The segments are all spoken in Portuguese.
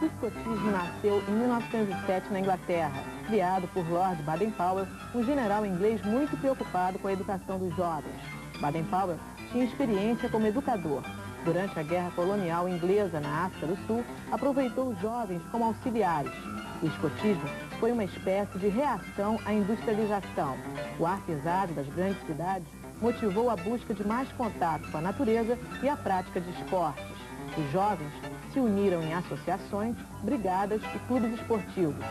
O escotismo nasceu em 1907 na Inglaterra, criado por Lord Baden-Powell, um general inglês muito preocupado com a educação dos jovens. Baden-Powell tinha experiência como educador. Durante a Guerra Colonial Inglesa na África do Sul, aproveitou os jovens como auxiliares. O escotismo foi uma espécie de reação à industrialização. O ar pesado das grandes cidades motivou a busca de mais contato com a natureza e a prática de esportes. Os jovens se uniram em associações, brigadas e clubes esportivos.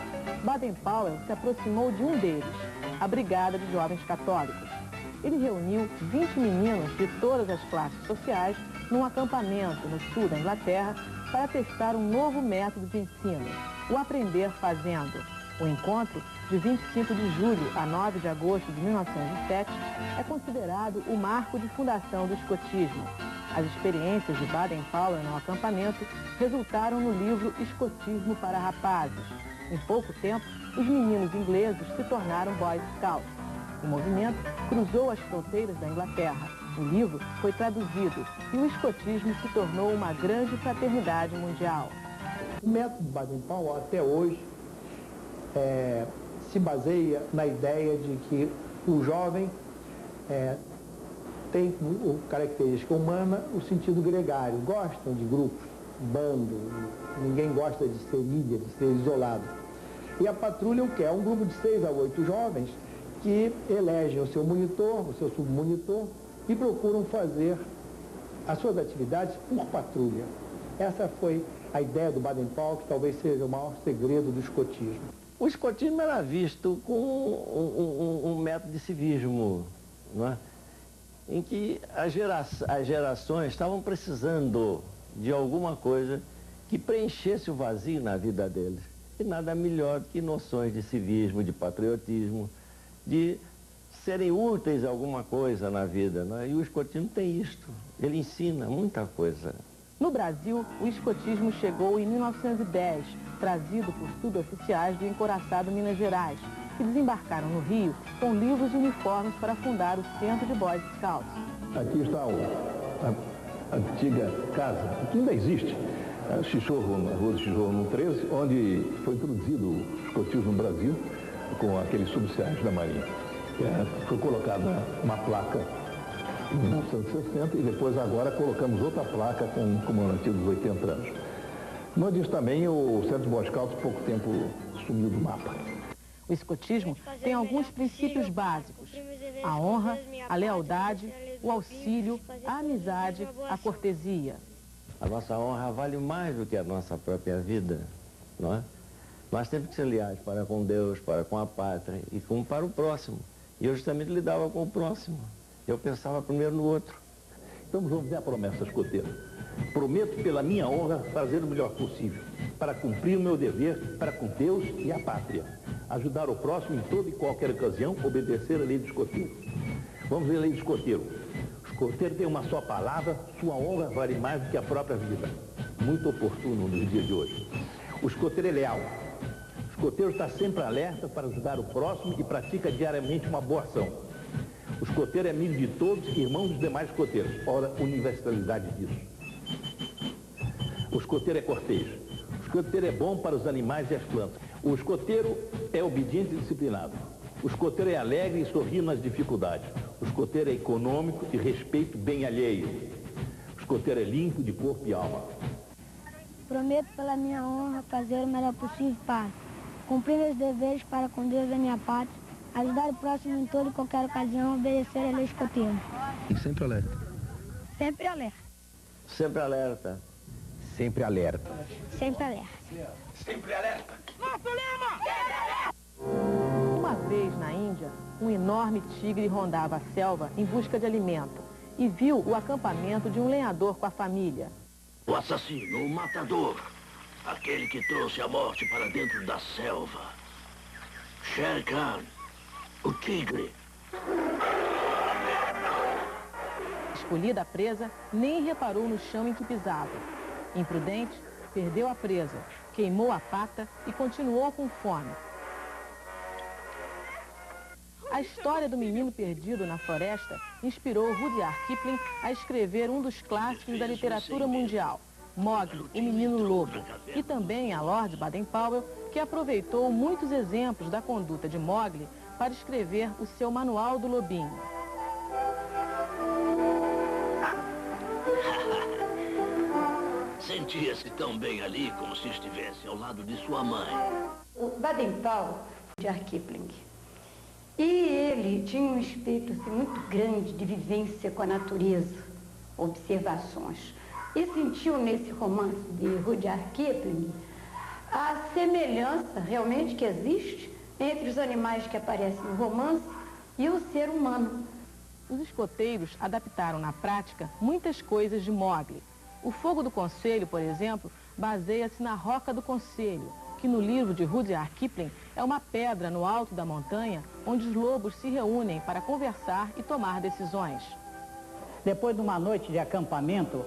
Baden-Powell se aproximou de um deles, a Brigada de Jovens Católicos. Ele reuniu 20 meninos de todas as classes sociais num acampamento no sul da Inglaterra para testar um novo método de ensino, o aprender fazendo. O encontro, de 25 de julho a 9 de agosto de 1907, é considerado o marco de fundação do escotismo. As experiências de Baden-Powell no acampamento resultaram no livro Escotismo para Rapazes. Em pouco tempo, os meninos ingleses se tornaram Boy Scouts. O movimento cruzou as fronteiras da Inglaterra. O livro foi traduzido e o escotismo se tornou uma grande fraternidade mundial. O método Baden-Powell, até hoje, se baseia na ideia de que o jovem tem como característica humana o sentido gregário. Gostam de grupos, bando, ninguém gosta de ser mídia, de ser isolado. E a patrulha o que é? Um grupo de 6 a 8 jovens que elegem o seu monitor, o seu submonitor e procuram fazer as suas atividades por patrulha. Essa foi a ideia do Baden-Powell, que talvez seja o maior segredo do escotismo. O escotismo era visto como um método de civismo, não é? Em que as gerações estavam precisando de alguma coisa que preenchesse o vazio na vida deles. E nada melhor do que noções de civismo, de patriotismo, de serem úteis a alguma coisa na vida, não é? E o escotismo tem isto, ele ensina muita coisa. No Brasil, o escotismo chegou em 1910, trazido por suboficiais do encouraçado Minas Gerais, que desembarcaram no Rio com livros e uniformes para fundar o Centro de Boy Scouts. Aqui está a antiga casa, que ainda existe, Chichorro, na Rua do Chichorro, no 13, onde foi introduzido o escotismo no Brasil, com aqueles suboficiais da Marinha. Foi colocada uma placa em 1960 e depois agora colocamos outra placa com o comemorativo dos 80 anos. No disso também, o Centro de Boy Scouts, pouco tempo, sumiu do mapa. O escotismo tem alguns princípios básicos: a honra, a lealdade, o auxílio, a amizade, a cortesia. A nossa honra vale mais do que a nossa própria vida, não é? Nós temos que ser leais para com Deus, para com a pátria e como para o próximo. E eu justamente lidava com o próximo. Eu pensava primeiro no outro. Então vamos ver a promessa escoteira. Prometo pela minha honra fazer o melhor possível, para cumprir o meu dever para com Deus e a pátria. Ajudar o próximo em toda e qualquer ocasião, obedecer a lei do escoteiro. Vamos ver a lei do escoteiro. O escoteiro tem uma só palavra, sua honra vale mais do que a própria vida. Muito oportuno nos dias de hoje. O escoteiro é leal. O escoteiro está sempre alerta para ajudar o próximo e pratica diariamente uma boa ação. O escoteiro é amigo de todos e irmão dos demais escoteiros. Ora, universalidade disso. O escoteiro é cortês. O escoteiro é bom para os animais e as plantas. O escoteiro é obediente e disciplinado. O escoteiro é alegre e sorri nas dificuldades. O escoteiro é econômico e respeita o bem alheio. O escoteiro é limpo de corpo e alma. Prometo pela minha honra fazer o melhor possível para cumprir meus deveres para com Deus e a minha pátria, ajudar o próximo em toda e qualquer ocasião, obedecer a lei escoteira. E sempre alerta. Sempre alerta. Sempre alerta. Sempre alerta. Sempre alerta. Sempre alerta. Uma vez na Índia, um enorme tigre rondava a selva em busca de alimento e viu o acampamento de um lenhador com a família. O assassino, o matador, aquele que trouxe a morte para dentro da selva. Shere Khan, o tigre. Escolhida a presa, nem reparou no chão em que pisava. Imprudente, perdeu a presa, queimou a pata e continuou com fome. A história do menino perdido na floresta inspirou Rudyard Kipling a escrever um dos clássicos da literatura mundial. Mowgli, o Menino Lobo, e também a Lord Baden-Powell, que aproveitou muitos exemplos da conduta de Mowgli para escrever o seu Manual do Lobinho. Sentia-se tão bem ali como se estivesse ao lado de sua mãe. O Baden-Powell, de Kipling. E ele tinha um espírito assim, muito grande de vivência com a natureza, observações. E sentiu nesse romance de Rudyard Kipling a semelhança realmente que existe entre os animais que aparecem no romance e o ser humano. Os escoteiros adaptaram na prática muitas coisas de Mowgli. O fogo do conselho, por exemplo, baseia-se na Roca do Conselho, que no livro de Rudyard Kipling é uma pedra no alto da montanha onde os lobos se reúnem para conversar e tomar decisões. Depois de uma noite de acampamento,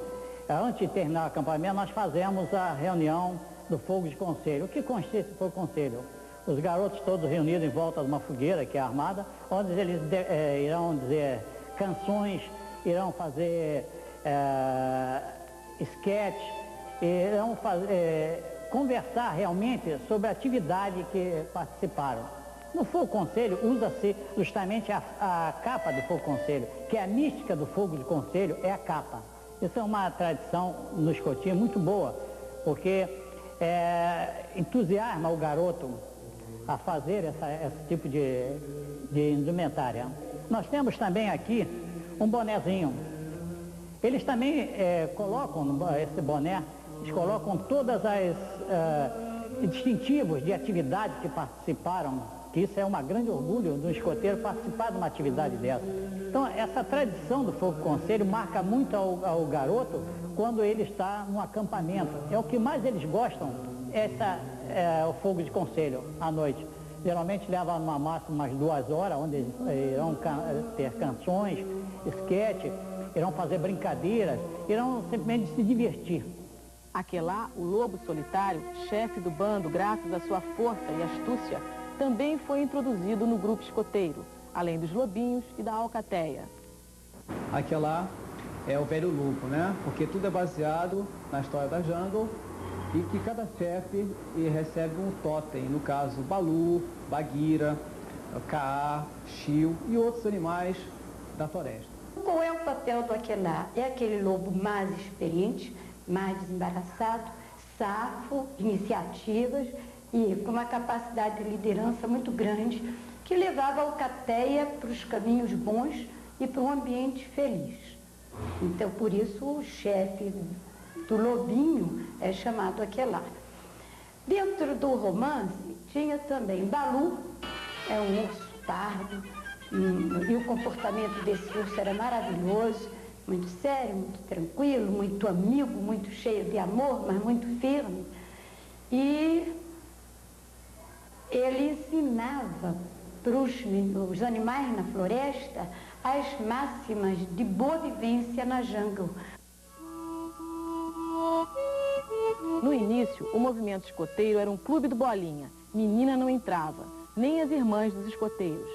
antes de terminar o acampamento, nós fazemos a reunião do fogo de conselho. O que consiste esse fogo de conselho? Os garotos todos reunidos em volta de uma fogueira que é armada, onde eles irão dizer canções, irão fazer sketch, irão conversar realmente sobre a atividade que participaram. No Fogo Conselho usa-se justamente a capa do Fogo Conselho, que é a mística do Fogo de Conselho, é a capa. Isso é uma tradição no escotismo muito boa, porque entusiasma o garoto a fazer esse tipo de indumentária. Nós temos também aqui um bonezinho. Eles também colocam esse boné, eles colocam todas as distintivos de atividade que participaram, que isso é um grande orgulho do escoteiro participar de uma atividade dessa. Então, essa tradição do Fogo Conselho marca muito ao garoto quando ele está no acampamento. É o que mais eles gostam, o Fogo de Conselho à noite. Geralmente leva numa máxima umas 2 horas, onde eles irão ter canções, esquete, irão fazer brincadeiras, irão simplesmente se divertir. Aquelá, o lobo solitário, chefe do bando graças à sua força e astúcia, também foi introduzido no grupo escoteiro, além dos lobinhos e da alcateia. Aquelá é o velho lobo, né? Porque tudo é baseado na história da jungle e que cada chefe recebe um totem, no caso Balu, Bagheera, Kaa, Shio e outros animais da floresta. Qual é o papel do Aquelá? É aquele lobo mais experiente, mais desembaraçado, safo, de iniciativas e com uma capacidade de liderança muito grande, que levava a alcateia para os caminhos bons e para um ambiente feliz. Então, por isso, o chefe do lobinho é chamado Aquelá. Dentro do romance, tinha também Balu, é um urso pardo, e o comportamento desse urso era maravilhoso, muito sério, muito tranquilo, muito amigo, muito cheio de amor, mas muito firme. E ele ensinava para os animais na floresta as máximas de boa vivência na jungle. No início, o movimento escoteiro era um clube do bolinha. Menina não entrava, nem as irmãs dos escoteiros.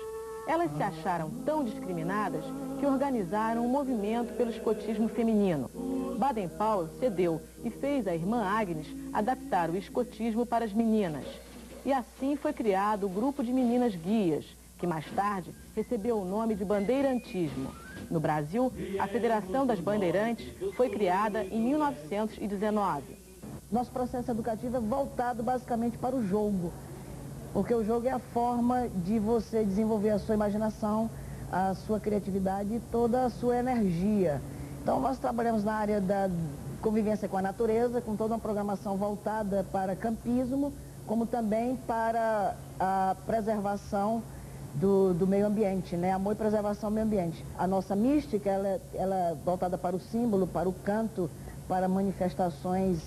Elas se acharam tão discriminadas que organizaram um movimento pelo escotismo feminino. Baden-Powell cedeu e fez a irmã Agnes adaptar o escotismo para as meninas. E assim foi criado o grupo de meninas guias, que mais tarde recebeu o nome de bandeirantismo. No Brasil, a Federação das Bandeirantes foi criada em 1919. Nosso processo educativo é voltado basicamente para o jogo, porque o jogo é a forma de você desenvolver a sua imaginação, a sua criatividade e toda a sua energia. Então nós trabalhamos na área da convivência com a natureza, com toda uma programação voltada para campismo, como também para a preservação do meio ambiente, né? Amor e preservação ao meio ambiente. A nossa mística, ela é voltada para o símbolo, para o canto, para manifestações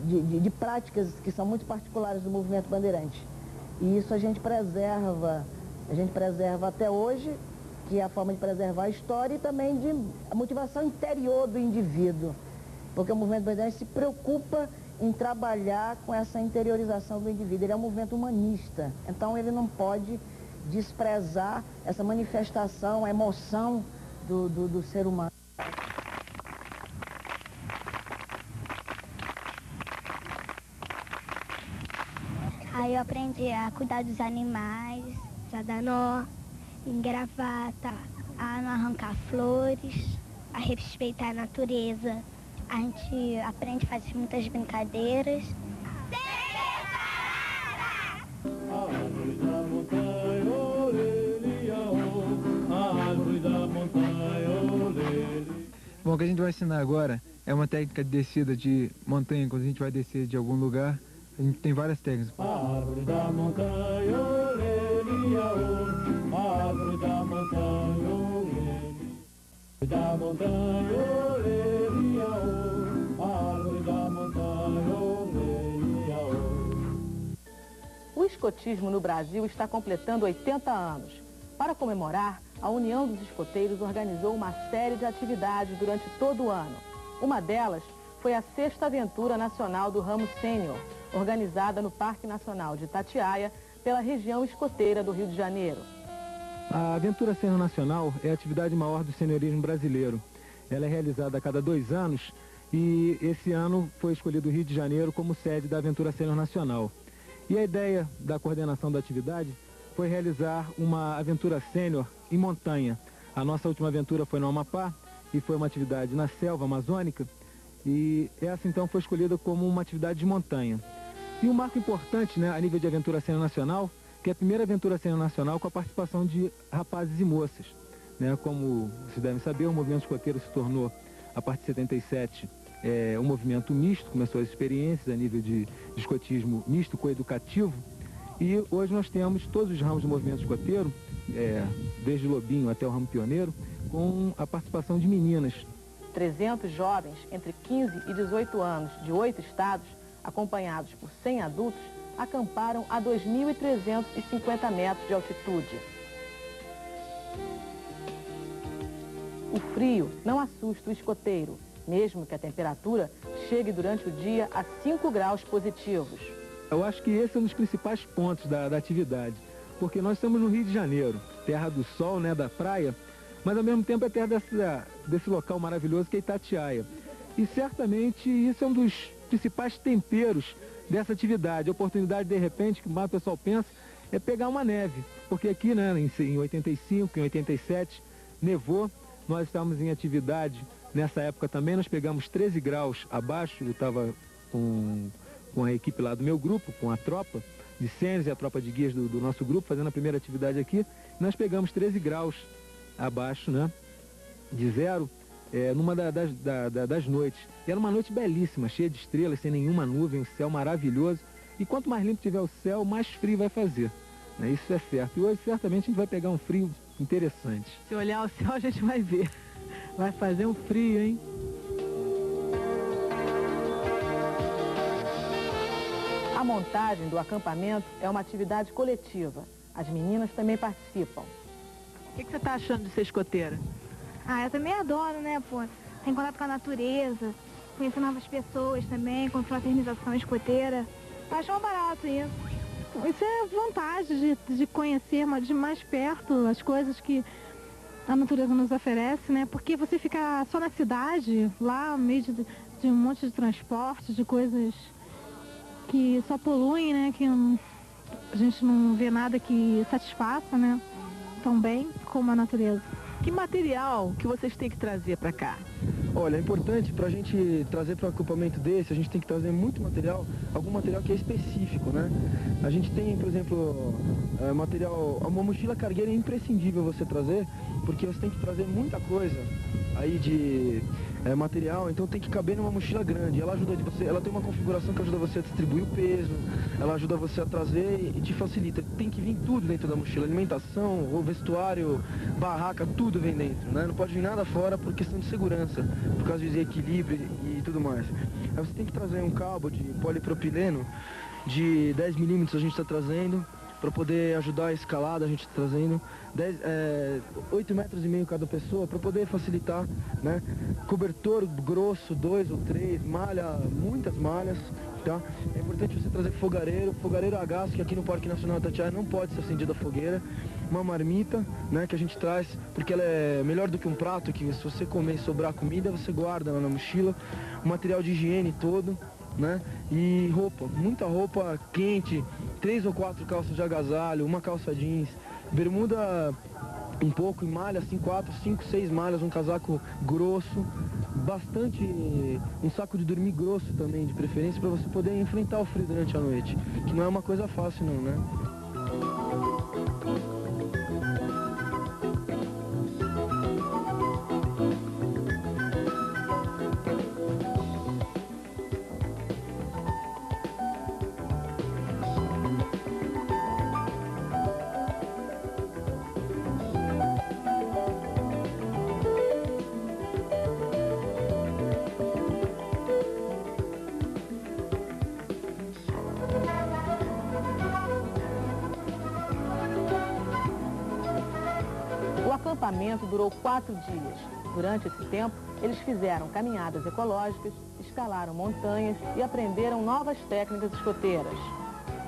de práticas que são muito particulares do movimento bandeirante. E isso a gente preserva até hoje, que é a forma de preservar a história e também a motivação interior do indivíduo. Porque o movimento bandeirante se preocupa em trabalhar com essa interiorização do indivíduo. Ele é um movimento humanista, então ele não pode desprezar essa manifestação, a emoção do ser humano. Aí eu aprendi a cuidar dos animais, a dar nó, engravata, a não arrancar flores, a respeitar a natureza. A gente aprende a fazer muitas brincadeiras. Árvore da montanha, olê, árvore da montanha, olê. Bom, o que a gente vai ensinar agora é uma técnica de descida de montanha. Quando a gente vai descer de algum lugar, a gente tem várias técnicas. Árvore da montanha, olê, árvore da montanha, olê, da montanha, olê, árvore da montanha, olê. O escotismo no Brasil está completando 80 anos. Para comemorar, a União dos Escoteiros organizou uma série de atividades durante todo o ano. Uma delas foi a 6ª Aventura Nacional do Ramo Sênior, organizada no Parque Nacional de Itatiaia, pela região escoteira do Rio de Janeiro. A Aventura Sênior Nacional é a atividade maior do seniorismo brasileiro. Ela é realizada a cada 2 anos e esse ano foi escolhido o Rio de Janeiro como sede da Aventura Sênior Nacional. E a ideia da coordenação da atividade foi realizar uma aventura sênior em montanha. A nossa última aventura foi no Amapá e foi uma atividade na selva amazônica e essa então foi escolhida como uma atividade de montanha. E um marco importante, né, a nível de aventura sênior nacional, que é a primeira aventura sênior nacional com a participação de rapazes e moças. Né? Como vocês devem saber, o movimento escoteiro se tornou, a partir de 77, um movimento misto, começou as experiências a nível de escotismo misto, coeducativo, e hoje nós temos todos os ramos do movimento escoteiro, desde Lobinho até o ramo pioneiro, com a participação de meninas. 300 jovens entre 15 e 18 anos de 8 estados, acompanhados por 100 adultos, acamparam a 2.350 metros de altitude. O frio não assusta o escoteiro, mesmo que a temperatura chegue durante o dia a 5 graus positivos. Eu acho que esse é um dos principais pontos da atividade, porque nós estamos no Rio de Janeiro, terra do sol, né, da praia, mas ao mesmo tempo é terra desse local maravilhoso que é Itatiaia. E certamente isso é um dos principais temperos dessa atividade. A oportunidade, de repente, que o pessoal pensa, é pegar uma neve, porque aqui, né, em 85, em 87, nevou, nós estávamos em atividade nessa época também, nós pegamos 13 graus abaixo, eu estava com a equipe lá do meu grupo, com a tropa de sêniores e a tropa de guias do nosso grupo, fazendo a primeira atividade aqui. Nós pegamos 13 graus abaixo, né, de zero, numa das noites. E era uma noite belíssima, cheia de estrelas, sem nenhuma nuvem, um céu maravilhoso. E quanto mais limpo tiver o céu, mais frio vai fazer. Né? Isso é certo. E hoje, certamente, a gente vai pegar um frio interessante. Se olhar o céu, a gente vai ver. Vai fazer um frio, hein? A montagem do acampamento é uma atividade coletiva. As meninas também participam. O que você está achando de ser escoteira? Eu também adoro, né, pô? Tem contato com a natureza, conhecer novas pessoas também, com fraternização escoteira. Acho um barato isso. Isso é vantagem de conhecer de mais perto as coisas que a natureza nos oferece, né? Porque você fica só na cidade, lá no meio de um monte de transporte, de coisas que só poluem, né? Que a gente não vê nada que satisfaça, né? Tão bem como a natureza. Que material que vocês têm que trazer para cá? Olha, é importante para a gente trazer para um acampamento desse, a gente tem que trazer muito material, algum material que é específico, né? A gente tem, por exemplo, uma mochila cargueira é imprescindível você trazer, porque você tem que trazer muita coisa aí de material, então tem que caber numa mochila grande. Ela ajuda ela tem uma configuração que ajuda você a distribuir o peso, ela ajuda você a trazer e te facilita. Tem que vir tudo dentro da mochila, alimentação, o vestuário, barraca, tudo vem dentro, né? Não pode vir nada fora por questão de segurança, por causa de equilíbrio e tudo mais. Aí você tem que trazer um cabo de polipropileno de 10 milímetros, a gente está trazendo, para poder ajudar a escalada, a gente está trazendo 8,5 metros cada pessoa, para poder facilitar, né? Cobertor grosso, 2 ou 3, malha, muitas malhas, tá? É importante você trazer fogareiro a gás, que aqui no Parque Nacional Itatiaia não pode ser acendida a fogueira, uma marmita, né, que a gente traz, porque ela é melhor do que um prato, que se você comer e sobrar comida, você guarda ela na mochila, o material de higiene todo, né? E roupa, muita roupa quente, 3 ou 4 calças de agasalho, uma calça jeans, bermuda um pouco e malha, assim, 4, 5, 6 malhas, um casaco grosso, bastante, um saco de dormir grosso também, de preferência, para você poder enfrentar o frio durante a noite, que não é uma coisa fácil não, né? O acampamento durou 4 dias. Durante esse tempo, eles fizeram caminhadas ecológicas, escalaram montanhas e aprenderam novas técnicas escoteiras.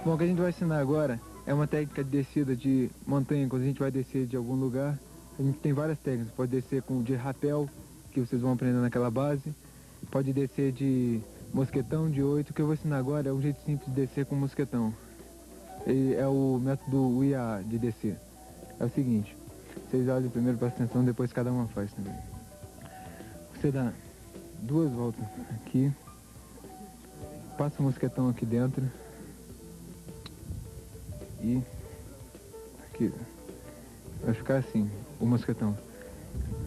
Bom, o que a gente vai ensinar agora é uma técnica de descida de montanha. Quando a gente vai descer de algum lugar, a gente tem várias técnicas. Pode descer de rapel, que vocês vão aprender naquela base. Pode descer de mosquetão, de 8. O que eu vou ensinar agora é um jeito simples de descer com mosquetão. É o método UIA de descer. É o seguinte, vocês olham primeiro, prestem atenção, depois cada uma faz também. Você dá 2 voltas aqui, passa o mosquetão aqui dentro e aqui. Vai ficar assim, o mosquetão.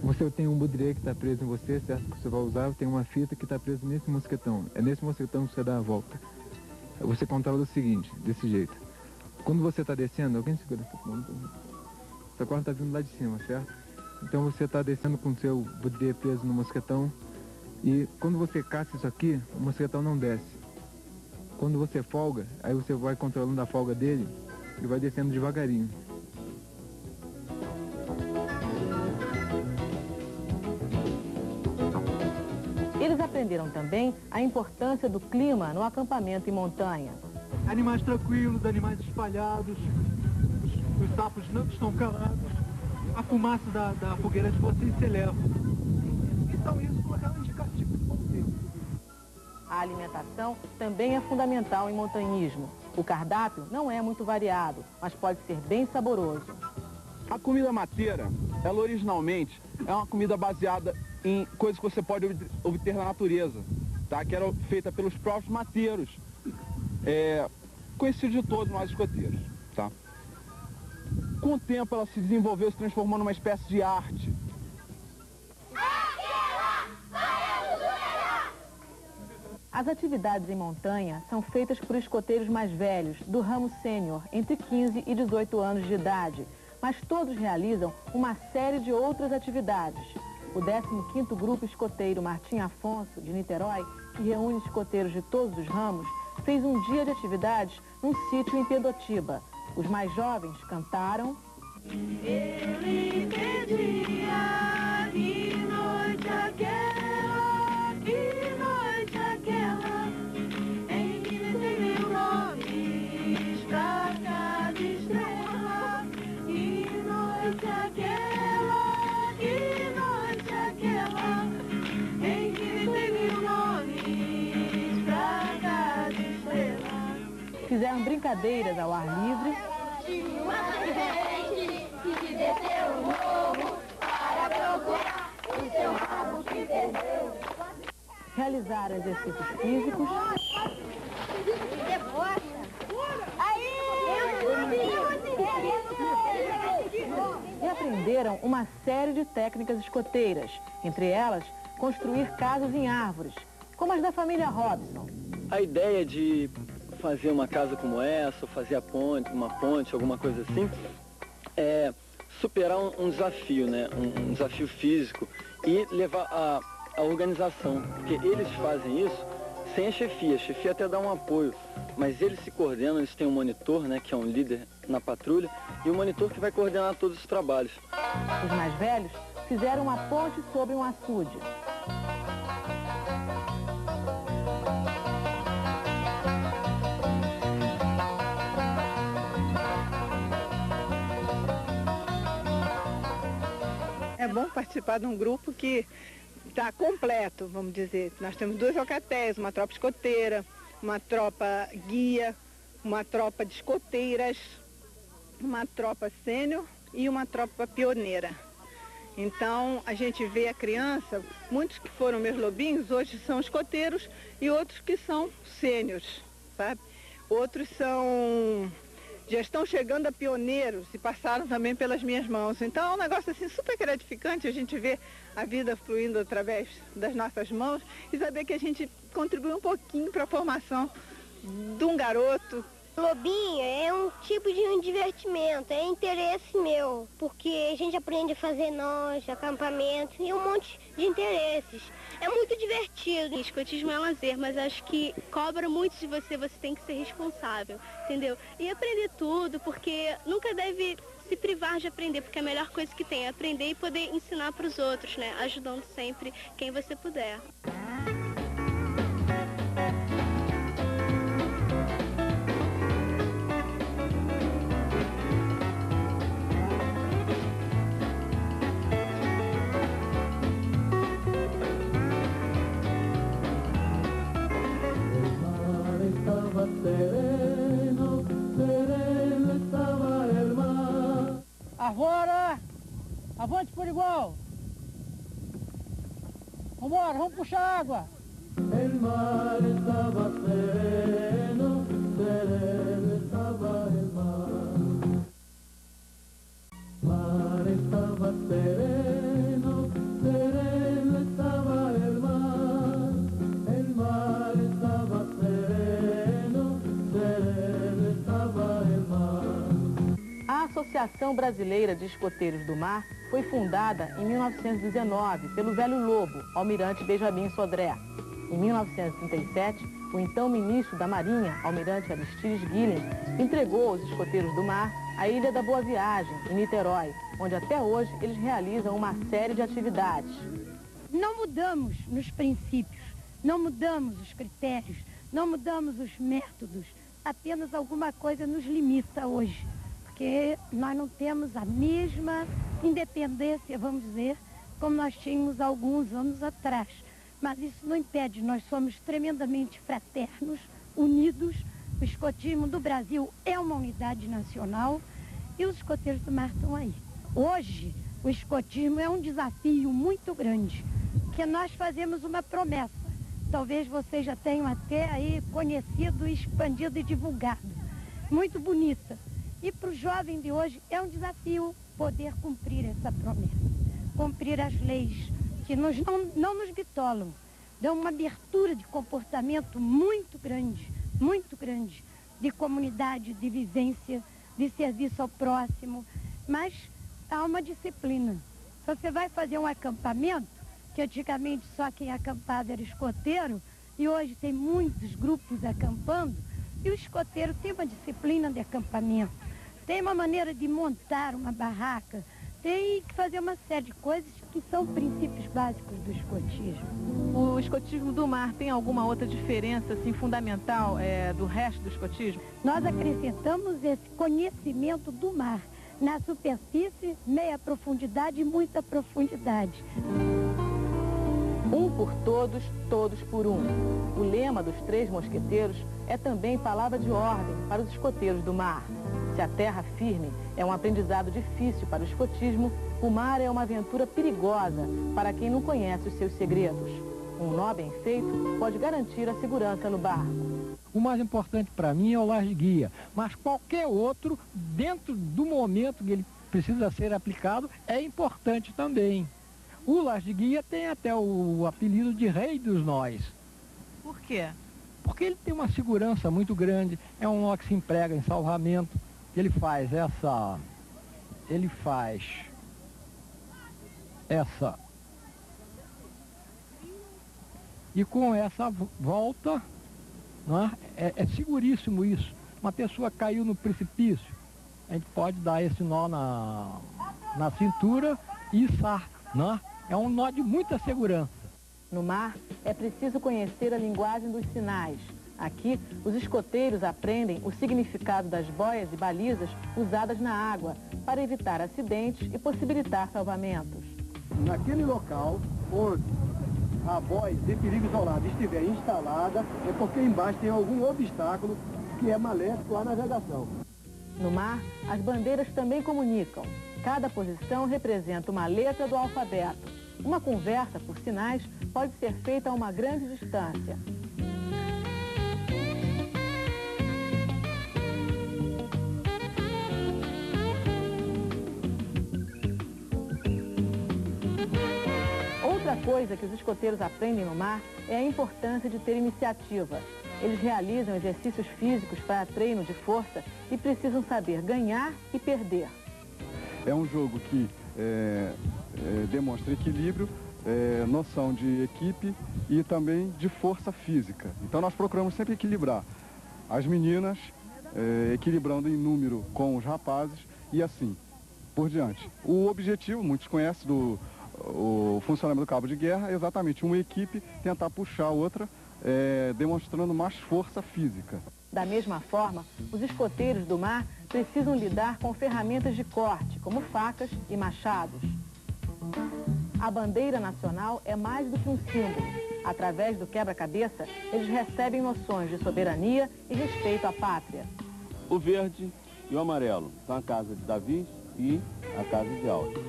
Você tem um budrê que está preso em você, certo? Que você vai usar, tem uma fita que está presa nesse mosquetão. É nesse mosquetão que você dá a volta. Você controla o seguinte, desse jeito. Quando você está descendo, alguém segura essa ponta? Essa corda está vindo lá de cima, certo? Então você está descendo com o seu budê preso no mosquetão e quando você caça isso aqui, o mosquetão não desce. Quando você folga, aí você vai controlando a folga dele e vai descendo devagarinho. Eles aprenderam também a importância do clima no acampamento em montanha. Animais tranquilos, animais espalhados, os sapos não estão calados, a fumaça da fogueira de vocês se eleva. Então isso é um indicativo de bom tempo. A alimentação também é fundamental em montanhismo. O cardápio não é muito variado, mas pode ser bem saboroso. A comida mateira, ela originalmente é uma comida baseada em coisas que você pode obter na natureza, tá? Que era feita pelos próprios mateiros, conhecidos de todos nós escoteiros, tá? Com o tempo ela se desenvolveu, se transformou numa espécie de arte. As atividades em montanha são feitas por escoteiros mais velhos, do ramo sênior, entre 15 e 18 anos de idade, mas todos realizam uma série de outras atividades. O 15º Grupo Escoteiro Martim Afonso, de Niterói, que reúne escoteiros de todos os ramos, fez um dia de atividades num sítio em Pedotiba. Os mais jovens cantaram... Ele pedia, que noite aquela, em que descem mil nomes pra cada estrela. Que noite aquela, em que descem mil nomes pra cada estrela. Fizeram brincadeiras ao ar livre. Que desceu o morro para procurar o seu rabo que perdeu. Realizaram exercícios físicos. E aprenderam uma série de técnicas escoteiras, entre elas, construir casas em árvores, como as da família Robson. A ideia de fazer uma casa como essa, ou fazer uma ponte, alguma coisa assim, é superar um desafio, né? Um desafio físico e levar a organização, porque eles fazem isso sem a chefia até dá um apoio, mas eles se coordenam, eles têm um monitor, né, que é um líder na patrulha, e um monitor que vai coordenar todos os trabalhos. Os mais velhos fizeram uma ponte sobre um açude. É bom participar de um grupo que está completo, vamos dizer. Nós temos 2 locatéis, uma tropa escoteira, uma tropa guia, uma tropa de escoteiras, uma tropa sênior e uma tropa pioneira. Então, a gente vê a criança, muitos que foram meus lobinhos, hoje são escoteiros e outros que são sêniores, sabe? Outros já estão chegando a pioneiros e passaram também pelas minhas mãos. Então, é um negócio assim super gratificante a gente ver a vida fluindo através das nossas mãos e saber que a gente contribui um pouquinho para a formação de um garoto. Lobinho é um tipo de um divertimento, é interesse meu, porque a gente aprende a fazer nós, acampamento e um monte de interesses. É muito divertido. Escotismo é um lazer, mas acho que cobra muito de você, você tem que ser responsável, entendeu? E aprender tudo, porque nunca deve se privar de aprender, porque a melhor coisa que tem é aprender e poder ensinar para os outros, né? Ajudando sempre quem você puder. Agora, avante por igual. Vambora, vamos puxar água. El mar estava sereno, sereno estava el mar. Mar estava sereno, sereno estava el mar. El mar estava sereno, sereno estava el mar. A Associação Brasileira de Escoteiros do Mar foi fundada em 1919 pelo velho Lobo, almirante Benjamin Sodré. Em 1937, o então ministro da Marinha, almirante Aristides Guilhem, entregou aos escoteiros do mar a Ilha da Boa Viagem, em Niterói, onde até hoje eles realizam uma série de atividades. Não mudamos nos princípios, não mudamos os critérios, não mudamos os métodos, apenas alguma coisa nos limita hoje. Porque nós não temos a mesma independência, vamos dizer, como nós tínhamos alguns anos atrás. Mas isso não impede, nós somos tremendamente fraternos, unidos. O escotismo do Brasil é uma unidade nacional e os escoteiros do mar estão aí. Hoje, o escotismo é um desafio muito grande, que nós fazemos uma promessa. Talvez vocês já tenham até aí conhecido, expandido e divulgado. Muito bonita. E para o jovem de hoje é um desafio poder cumprir essa promessa, cumprir as leis que não nos bitolam, dão uma abertura de comportamento muito grande, de comunidade, de vivência, de serviço ao próximo, mas há uma disciplina. Você vai fazer um acampamento, que antigamente só quem acampava era escoteiro, e hoje tem muitos grupos acampando, e o escoteiro tem uma disciplina de acampamento. Tem uma maneira de montar uma barraca, tem que fazer uma série de coisas que são princípios básicos do escotismo. O escotismo do mar tem alguma outra diferença assim, fundamental do resto do escotismo? Nós acrescentamos esse conhecimento do mar, na superfície, meia profundidade e muita profundidade. Um por todos, todos por um. O lema dos Três Mosqueteiros é também palavra de ordem para os escoteiros do mar. Se a terra firme é um aprendizado difícil para o escotismo, o mar é uma aventura perigosa para quem não conhece os seus segredos. Um nó bem feito pode garantir a segurança no barco. O mais importante para mim é o laje guia, mas qualquer outro, dentro do momento que ele precisa ser aplicado, é importante também. O laje guia tem até o apelido de rei dos nós. Por quê? Porque ele tem uma segurança muito grande, é um nó que se emprega em salvamento. Ele faz essa e com essa volta, né, é seguríssimo isso. Uma pessoa caiu no precipício, a gente pode dar esse nó na cintura e içar, né? É um nó de muita segurança. No mar, é preciso conhecer a linguagem dos sinais. Aqui, os escoteiros aprendem o significado das boias e balizas usadas na água para evitar acidentes e possibilitar salvamentos. Naquele local onde a boia de perigo isolado estiver instalada, é porque embaixo tem algum obstáculo que é maléfico à navegação. No mar, as bandeiras também comunicam. Cada posição representa uma letra do alfabeto. Uma conversa por sinais pode ser feita a uma grande distância. Outra coisa que os escoteiros aprendem no mar é a importância de ter iniciativa. Eles realizam exercícios físicos para treino de força e precisam saber ganhar e perder. É um jogo que demonstra equilíbrio, noção de equipe e também de força física. Então nós procuramos sempre equilibrar as meninas, equilibrando em número com os rapazes e assim por diante. O objetivo, muitos conhecem o funcionamento do cabo de guerra, é exatamente uma equipe tentar puxar a outra, demonstrando mais força física. Da mesma forma, os escoteiros do mar precisam lidar com ferramentas de corte, como facas e machados. A bandeira nacional é mais do que um símbolo. Através do quebra-cabeça, eles recebem noções de soberania e respeito à pátria. O verde e o amarelo são a casa de Davi e a casa de Alves.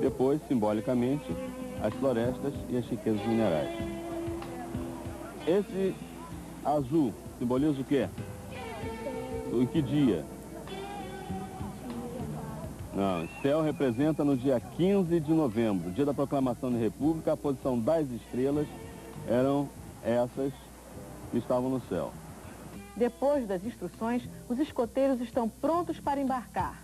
Depois, simbolicamente, as florestas e as riquezas minerais. Esse azul simboliza o quê? Em que dia? Não, céu representa no dia 15 de novembro, dia da proclamação da República. A posição das estrelas eram essas que estavam no céu. Depois das instruções, os escoteiros estão prontos para embarcar.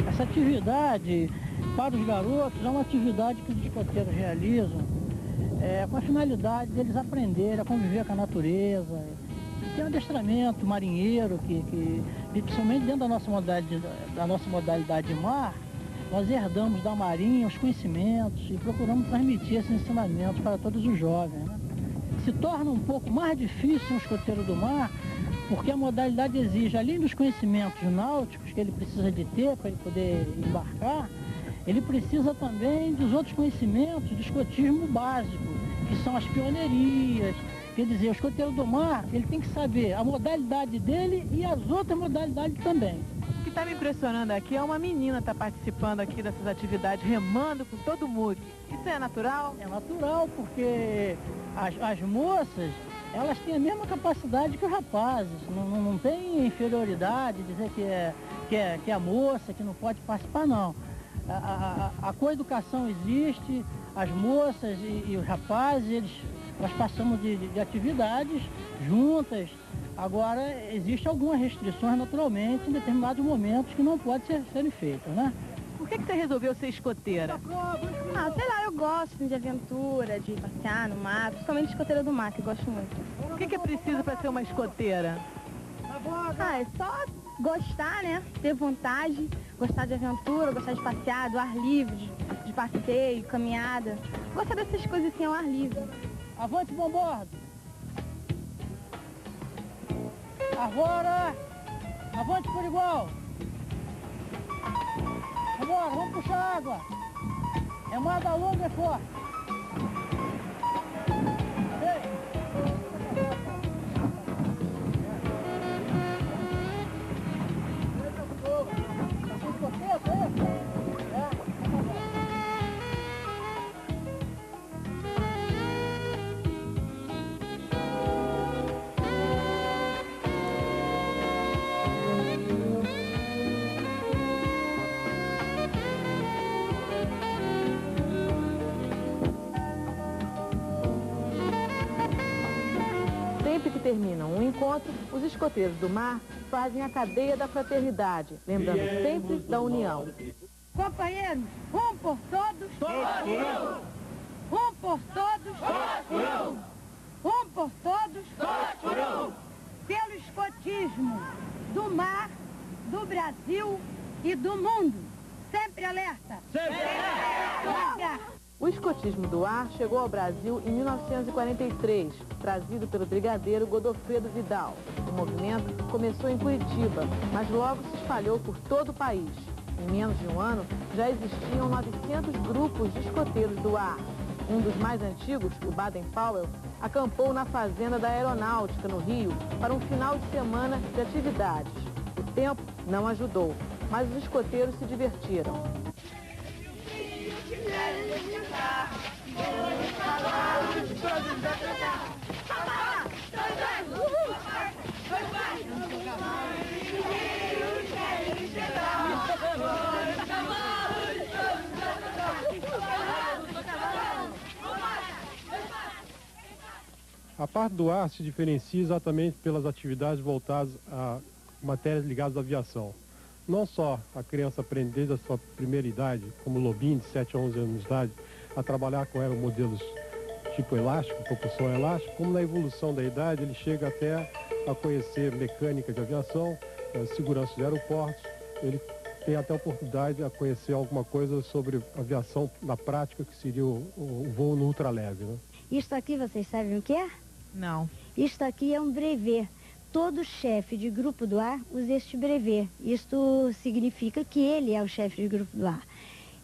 Essa atividade, para os garotos, é uma atividade que os escoteiros realizam com a finalidade deles aprenderem a conviver com a natureza. Tem um adestramento marinheiro que principalmente dentro da nossa modalidade de mar, nós herdamos da Marinha os conhecimentos e procuramos transmitir esses ensinamentos para todos os jovens, né? Se torna um pouco mais difícil um escoteiro do mar, porque a modalidade exige, além dos conhecimentos náuticos que ele precisa de ter para ele poder embarcar, ele precisa também dos outros conhecimentos de escotismo básico, que são as pioneirias. Quer dizer, o escoteiro do mar, ele tem que saber a modalidade dele e as outras modalidades também. O que está me impressionando aqui é uma menina estar participando aqui dessas atividades, remando com todo mundo. Isso é natural? É natural, porque as moças, elas têm a mesma capacidade que os rapazes. Não tem inferioridade, dizer que é a moça, que não pode participar, não. A coeducação existe, as moças e os rapazes, nós passamos de atividades juntas. Agora, existem algumas restrições, naturalmente, em determinados momentos que não podem serem feitas, né? Por que você resolveu ser escoteira? Sei lá, eu gosto de aventura, de passear no mar, principalmente escoteira do mar, que eu gosto muito. O que é preciso para ser uma escoteira? É só gostar, né? Ter vontade, gostar de aventura, gostar de passear, do ar livre, de passeio, caminhada. Gostar dessas coisas assim ao ar livre. Avante, bom bordo! Agora, avante por igual! Agora, vamos puxar água! Remada longa e forte! Sempre que terminam um encontro, os escoteiros do mar fazem a cadeia da fraternidade, lembrando sempre da união. Companheiros, um por todos, um por todos, um por todos, pelo escotismo do mar, do Brasil e do mundo. Sempre alerta! Sempre alerta! O escotismo do ar chegou ao Brasil em 1943, trazido pelo brigadeiro Godofredo Vidal. O movimento começou em Curitiba, mas logo se espalhou por todo o país. Em menos de um ano, já existiam 900 grupos de escoteiros do ar. Um dos mais antigos, o Baden Powell, acampou na Fazenda da Aeronáutica, no Rio, para um final de semana de atividades. O tempo não ajudou, mas os escoteiros se divertiram. A parte do ar se diferencia exatamente pelas atividades voltadas a matérias ligadas à aviação. Não só a criança aprende desde a sua primeira idade, como lobinho de 7 a 11 anos de idade, a trabalhar com aeromodelos tipo elástico, propulsão elástica, como na evolução da idade ele chega até a conhecer mecânica de aviação, segurança de aeroportos, ele tem até a oportunidade de conhecer alguma coisa sobre aviação na prática, que seria o voo no ultraleve, né? Isto aqui, vocês sabem o que é? Não. Isto aqui é um brevet. Todo chefe de grupo do ar usa este brevet. Isto significa que ele é o chefe de grupo do ar.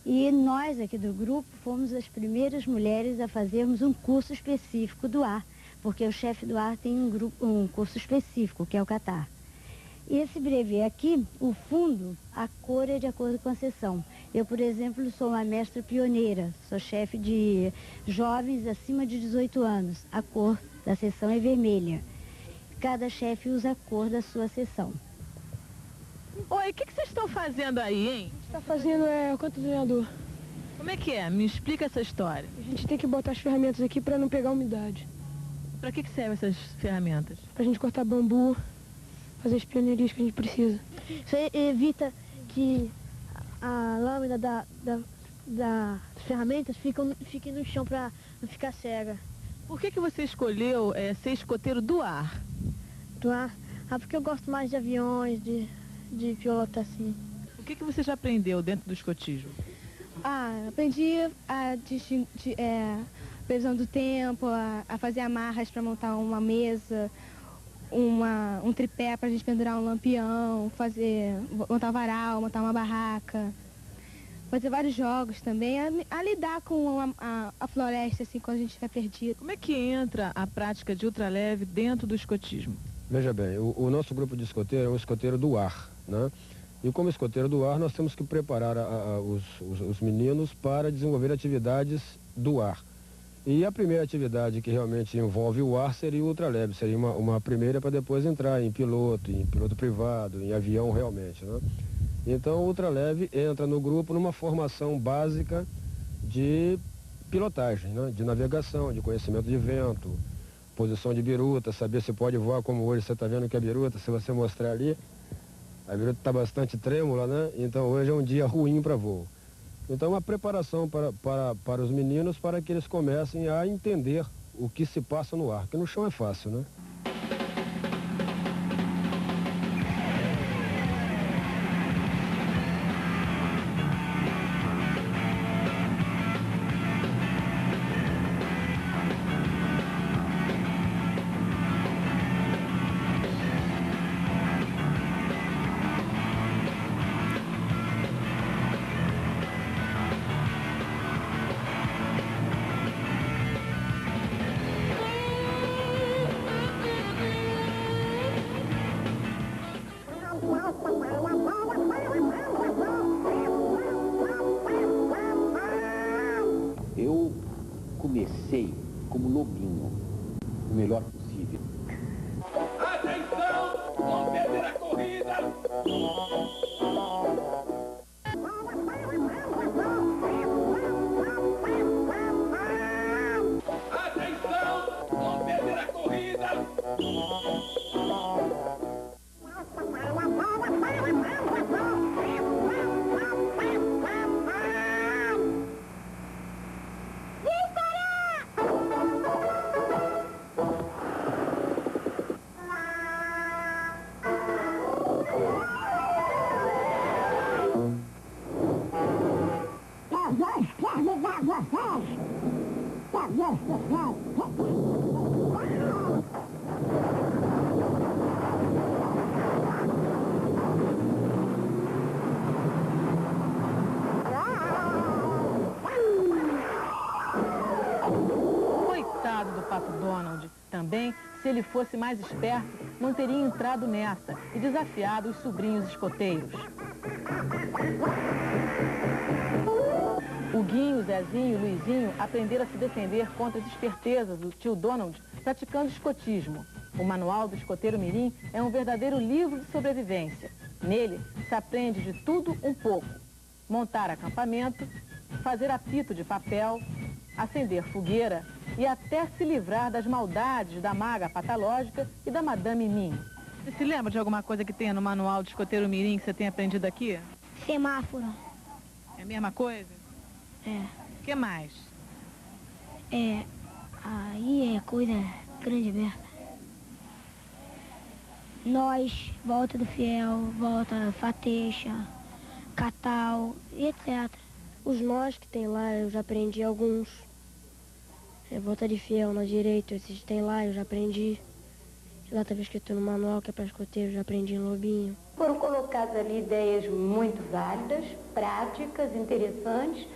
E nós aqui do grupo fomos as primeiras mulheres a fazermos um curso específico do ar, porque o chefe do ar tem um curso específico, que é o Catar. E esse brevet aqui, o fundo, a cor é de acordo com a seção. Eu, por exemplo, sou uma mestra pioneira, sou chefe de jovens acima de 18 anos. A cor da seção é vermelha. Cada chefe usa a cor da sua seção. Oi, o que vocês estão fazendo aí, hein? A gente está fazendo o canto do lenhador. Como é que é? Me explica essa história. A gente tem que botar as ferramentas aqui para não pegar umidade. Para que servem essas ferramentas? Para a gente cortar bambu, fazer as pioneirias que a gente precisa. Isso evita que a lâmina das ferramentas fique no chão para não ficar cega. Por que você escolheu ser escoteiro do ar? Do ar? Porque eu gosto mais de aviões, de piloto assim. O que você já aprendeu dentro do escotismo? Aprendi a previsão do tempo, a fazer amarras para montar uma mesa, um tripé para a gente pendurar um lampião, montar varal, montar uma barraca, fazer vários jogos também, a lidar com a floresta assim quando a gente estiver perdido. Como é que entra a prática de ultraleve dentro do escotismo? Veja bem, o nosso grupo de escoteiro é um escoteiro do ar, né? E como escoteiro do ar nós temos que preparar os meninos para desenvolver atividades do ar. E a primeira atividade que realmente envolve o ar seria o ultraleve, seria uma primeira para depois entrar em piloto privado, em avião realmente, né? Então o ultraleve entra no grupo numa formação básica de pilotagem, né? De navegação, de conhecimento de vento, posição de biruta, saber se pode voar como hoje você está vendo que a biruta, se você mostrar ali, a biruta está bastante trêmula, né? Então hoje é um dia ruim para voo. Então uma preparação para os meninos para que eles comecem a entender o que se passa no ar, que no chão é fácil, né? Eu comecei como lobinho, o melhor possível. Atenção! Vamos perder a corrida! Atenção! Vamos perder a corrida! Coitado do Pato Donald. Também, se ele fosse mais esperto, não teria entrado nessa e desafiado os sobrinhos escoteiros. O Guinho, o Zezinho e o Luizinho aprenderam a se defender contra as espertezas do tio Donald praticando escotismo. O Manual do Escoteiro Mirim é um verdadeiro livro de sobrevivência. Nele se aprende de tudo um pouco. Montar acampamento, fazer apito de papel, acender fogueira e até se livrar das maldades da maga patológica e da Madame Mim. Você se lembra de alguma coisa que tenha no Manual do Escoteiro Mirim que você tenha aprendido aqui? Semáforo. É a mesma coisa? É. O que mais? Aí é coisa grande mesmo. Nós, volta do fiel, volta fateixa, catal e etc. Os nós que tem lá, eu já aprendi alguns. Volta de fiel, nó direito, esses tem lá, eu já aprendi. Lá estava escrito no manual que é para escoteiro, eu já aprendi em Lobinho. Foram colocadas ali ideias muito válidas, práticas, interessantes.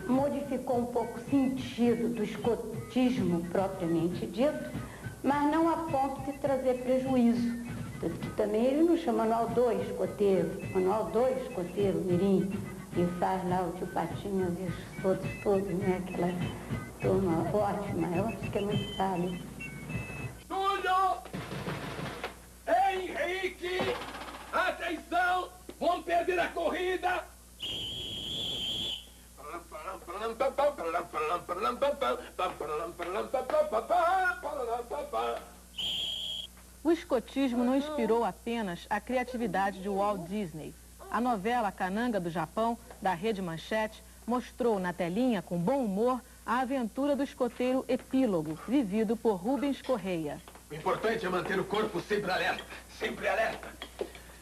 Modificou um pouco o sentido do escotismo propriamente dito, mas não a ponto de trazer prejuízo. Tanto que também ele não chama Manual 2 Escoteiro, Manual 2 Escoteiro Mirim, e faz lá o tio Patinhas e os outros todos, né? Aquela turma ótima, eu acho que é muito sábio. Túlio! Henrique! Atenção! Vamos perder a corrida! O escotismo não inspirou apenas a criatividade de Walt Disney. A novela Cananga do Japão, da Rede Manchete, mostrou na telinha, com bom humor, a aventura do escoteiro Epílogo, vivido por Rubens Correia. O importante é manter o corpo sempre alerta, sempre alerta.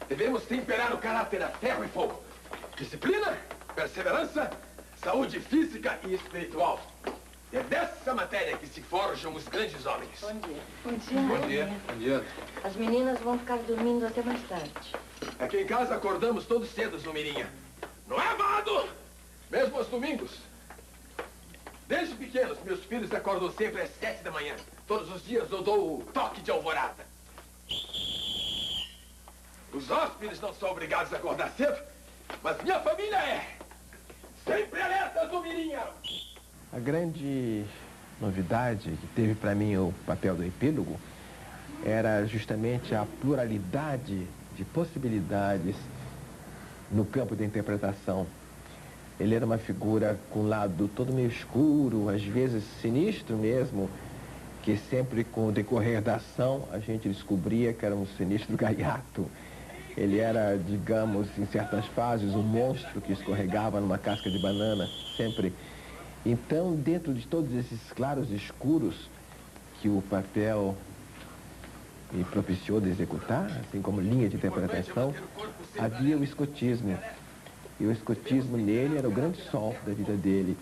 Devemos temperar o caráter a ferro e fogo. Disciplina, perseverança, saúde física e espiritual. É dessa matéria que se forjam os grandes homens. Bom dia. Bom dia. Bom dia. Bom dia. As meninas vão ficar dormindo até mais tarde. Aqui em casa acordamos todos cedos no Mirinha. Não é, amado? Mesmo aos domingos. Desde pequenos, meus filhos acordam sempre às 7 da manhã. Todos os dias eu dou o toque de alvorada. Os hóspedes não são obrigados a acordar cedo, mas minha família é. Sempre alertas no Mirinha. A grande novidade que teve para mim o papel do epílogo era justamente a pluralidade de possibilidades no campo da interpretação. Ele era uma figura com um lado todo meio escuro, às vezes sinistro mesmo, que sempre com o decorrer da ação a gente descobria que era um sinistro gaiato. Ele era, digamos, em certas fases, um monstro que escorregava numa casca de banana, sempre. Então, dentro de todos esses claros escuros que o papel me propiciou de executar, assim como linha de interpretação, havia o escotismo. E o escotismo nele era o grande sol da vida dele.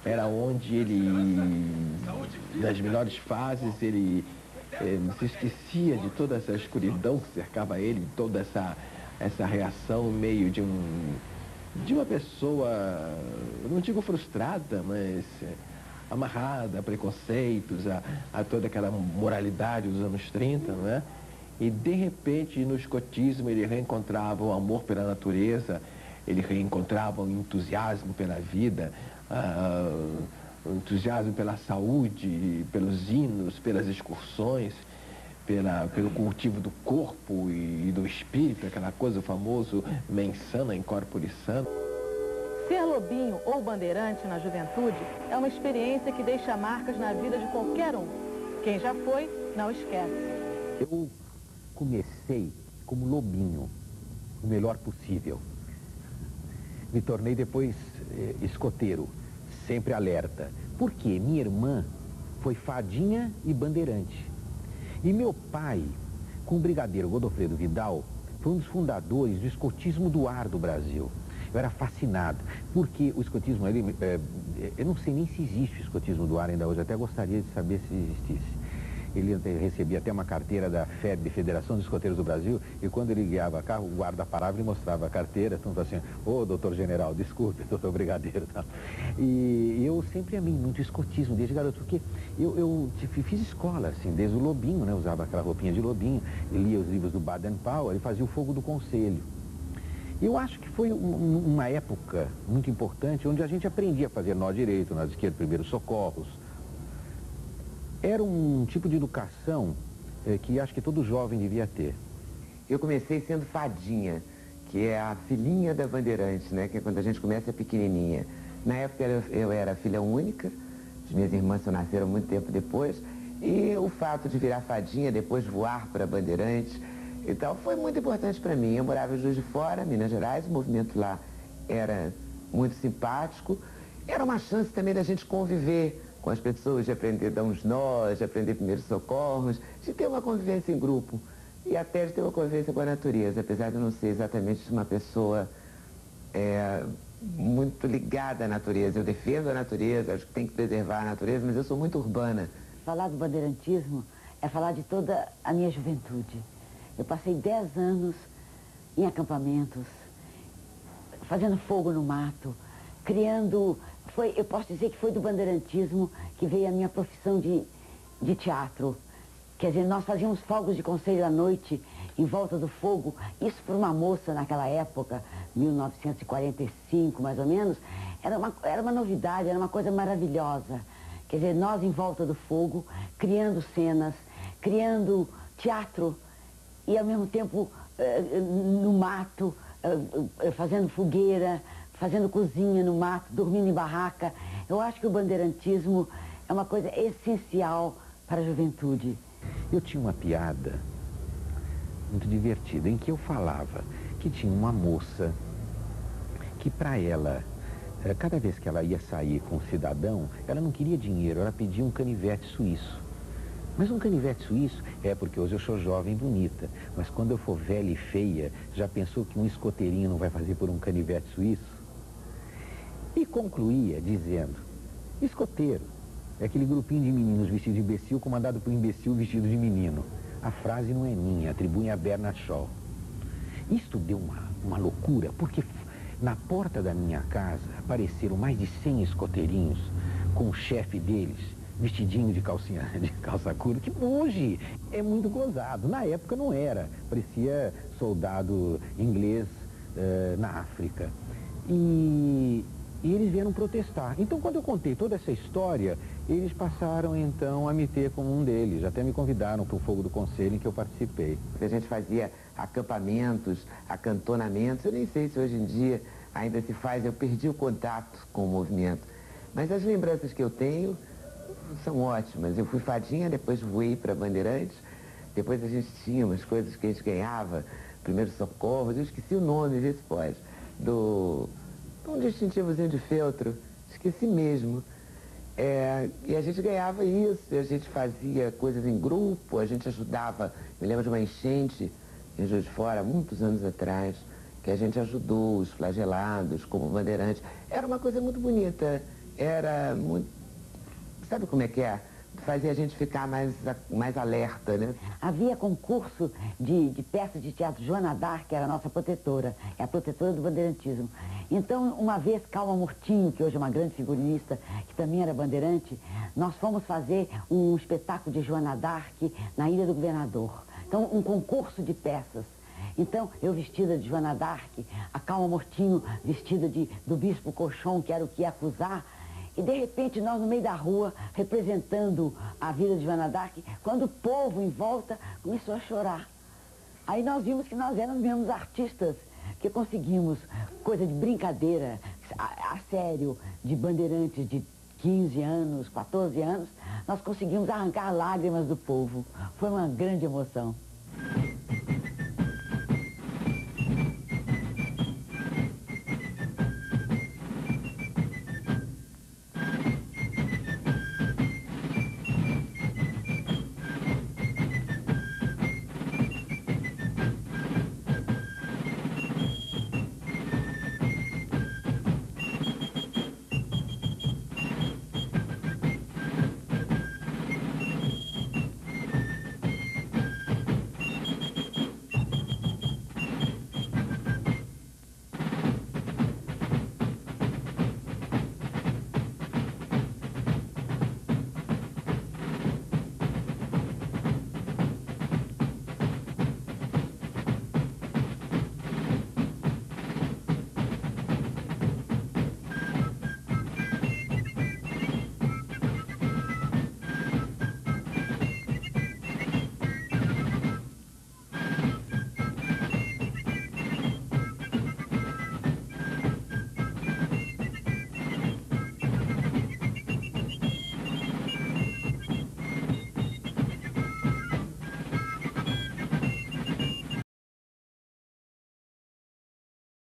Era onde ele, nas melhores fases, ele se esquecia de toda essa escuridão que cercava ele, toda essa reação no meio de uma pessoa, não digo frustrada, mas amarrada a preconceitos, a toda aquela moralidade dos anos 30, não é? E, de repente, no escotismo, ele reencontrava o amor pela natureza, ele reencontrava o entusiasmo pela vida, o entusiasmo pela saúde, pelos hinos, pelas excursões, pelo cultivo do corpo e do espírito, aquela coisa, o famoso mens sana in corpore sano. Ser lobinho ou bandeirante na juventude é uma experiência que deixa marcas na vida de qualquer um. Quem já foi, não esquece. Eu comecei como lobinho, o melhor possível. Me tornei depois escoteiro, sempre alerta. Por quê? Minha irmã foi fadinha e bandeirante. E meu pai, com o brigadeiro Godofredo Vidal, foi um dos fundadores do escotismo do ar do Brasil. Eu era fascinado, porque o escotismo ali, eu não sei nem se existe o escotismo do ar ainda hoje, até gostaria de saber se existisse. Ele recebia até uma carteira da FEB, Federação dos Escoteiros do Brasil, e quando ele guiava carro, o guarda parava e mostrava a carteira, então assim, ô doutor general, desculpe, doutor brigadeiro, tá? E eu sempre amei muito escotismo desde garoto, porque eu fiz escola, assim, desde o Lobinho, né? Usava aquela roupinha de Lobinho, lia os livros do Baden-Powell e fazia o fogo do conselho. Eu acho que foi uma época muito importante, onde a gente aprendia a fazer nó direito, nó esquerdo, primeiros socorros. Era um tipo de educação que acho que todo jovem devia ter. Eu comecei sendo fadinha, que é a filhinha da Bandeirante, né? Que é quando a gente começa pequenininha. Na época eu era filha única, as minhas irmãs só nasceram muito tempo depois, e o fato de virar fadinha, depois voar para Bandeirantes, então foi muito importante para mim. Eu morava em Juiz de Fora, Minas Gerais, o movimento lá era muito simpático, era uma chance também da gente conviver com as pessoas, de aprender a dar uns nós, de aprender primeiros socorros, de ter uma convivência em grupo e até de ter uma convivência com a natureza, apesar de eu não ser exatamente uma pessoa muito ligada à natureza. Eu defendo a natureza, acho que tem que preservar a natureza, mas eu sou muito urbana. Falar do bandeirantismo é falar de toda a minha juventude. Eu passei 10 anos em acampamentos, fazendo fogo no mato, criando... eu posso dizer que foi do bandeirantismo que veio a minha profissão de teatro. Quer dizer, nós fazíamos fogos de conselho à noite, em volta do fogo. Isso para uma moça naquela época, 1945 mais ou menos, era uma novidade, era uma coisa maravilhosa. Quer dizer, nós em volta do fogo, criando cenas, criando teatro e ao mesmo tempo no mato, fazendo fogueira, fazendo cozinha no mato, dormindo em barraca. Eu acho que o bandeirantismo é uma coisa essencial para a juventude. Eu tinha uma piada muito divertida, em que eu falava que tinha uma moça que para ela, cada vez que ela ia sair com um cidadão, ela não queria dinheiro, ela pedia um canivete suíço. Mas um canivete suíço porque hoje eu sou jovem e bonita, mas quando eu for velha e feia, já pensou que um escoteirinho não vai fazer por um canivete suíço? E concluía dizendo, escoteiro é aquele grupinho de meninos vestidos de imbecil comandado por um imbecil vestido de menino. A frase não é minha, atribui a Bernard Shaw. Isto deu uma loucura, porque na porta da minha casa apareceram mais de 100 escoteirinhos com o chefe deles, vestidinho de calça curta, que hoje é muito gozado. Na época não era, parecia soldado inglês na África. E eles vieram protestar. Então, quando eu contei toda essa história, eles passaram, então, a me ter como um deles. Até me convidaram para o Fogo do Conselho, em que eu participei. A gente fazia acampamentos, acantonamentos. Eu nem sei se hoje em dia ainda se faz. Eu perdi o contato com o movimento. Mas as lembranças que eu tenho são ótimas. Eu fui fadinha, depois voei para Bandeirantes. Depois a gente tinha umas coisas que a gente ganhava, primeiros socorros. Eu esqueci o nome, vê se pode, um distintivozinho de feltro, esqueci mesmo. E a gente ganhava isso, e a gente fazia coisas em grupo, a gente ajudava. Me lembro de uma enchente em Juiz de Fora, muitos anos atrás, que a gente ajudou os flagelados como bandeirante. Era uma coisa muito bonita, era muito... Sabe como é que é? Fazia a gente ficar mais alerta, né? Havia concurso de peças de teatro. Joana d'Arc era a nossa protetora, é a protetora do bandeirantismo. Então, uma vez, Calma Murtinho, que hoje é uma grande figurinista, que também era bandeirante, nós fomos fazer um espetáculo de Joana d'Arc na Ilha do Governador. Então, um concurso de peças. Então, eu vestida de Joana d'Arc, a Calma Murtinho vestida do Bispo Cochon, que era o que ia acusar. E, de repente, nós no meio da rua, representando a vida de Joana d'Arc, quando o povo em volta começou a chorar. Aí nós vimos que nós éramos mesmo artistas, que conseguimos coisa de brincadeira, a sério, de bandeirantes de 15 anos, 14 anos, nós conseguimos arrancar lágrimas do povo. Foi uma grande emoção.